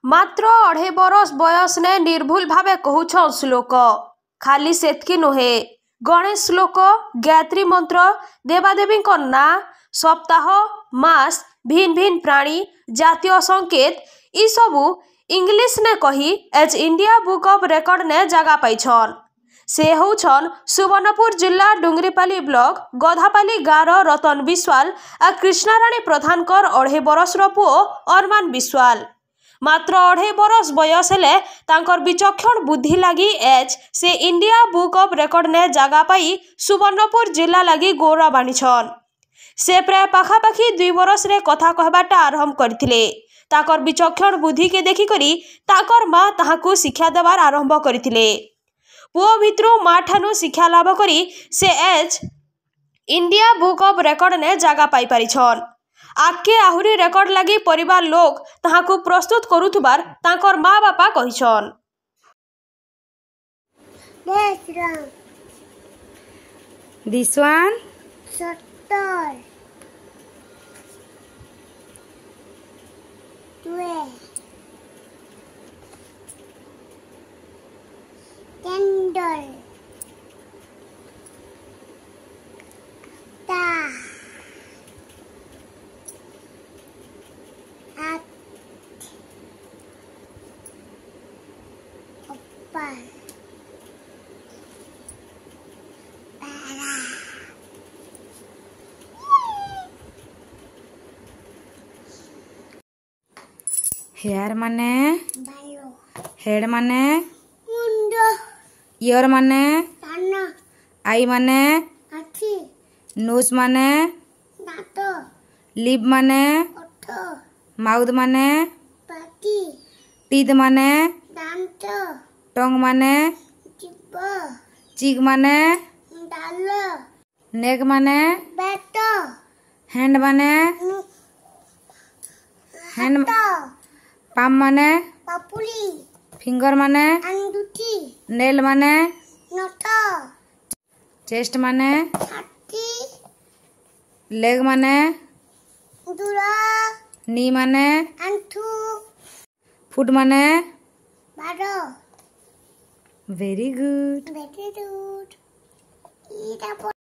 मात्र 2.5 बरस बयस ने निर्भुल भावे कहूछन श्लोक। खाली सेतकी नुहे, गणेश श्लोक, गायत्री मंत्र, देवादेवी ना, सप्ताह, मास, भिन्न भिन्न प्राणी, जातीय संकेत ई सबू इंग्लिश ने कही एज इंडिया बुक ऑफ रेकर्ड ने जगह पाइछन। से होछन सुवर्णपुर जिला डुंगरीपाली ब्लॉक गधापाली गाँव रतन विश्वाल आ कृष्णाराणी प्रधानकर 2.5 बरसर पुओ अरमान विश्वाल। मात्र 2.5 बरस बयस हेले तांकर विचक्षण बुद्धि लगी एज से इंडिया बुक ऑफ रेकर्ड ने जगह पाई सुवर्णपुर जिला लगी गौरव आनिछन। से प्राय पाखापाखि 2 बरस रे कथा कहबाटा आरंभ करथिले। ताकर विचक्षण बुद्धि के देखि करी ताकर माँ ताहाकू शिक्षा देवार आरंभ करथिले। पुओ भितरु माँ ठानु शिक्षा लाभ करी से एज इंडिया बुक ऑफ रेकर्ड ने जगह पाई पारिछन। आगे आहुरी रेकर्ड लगी परिवार लोग ताहाकू प्रस्तुत करुथुबार तांकर माँ बापा कहिछन। This one Shutter 12 Candle Star Hat Opal hair माने Bayo हेड माने Mundo ईयर माने Tana आई माने Achi नोज माने Nato लिप माने Otto माउथ माने Pati टीथ माने Danto टंग माने Jibo चिक माने Dalo नेक माने Beto हैंड माने हैंड Hato पाम माने Papuli फिंगर माने Anduti नेल माने Noto चेस्ट माने Hati लेग माने Dura नी माने Antu फुट माने Baro very good. Better dude Eat a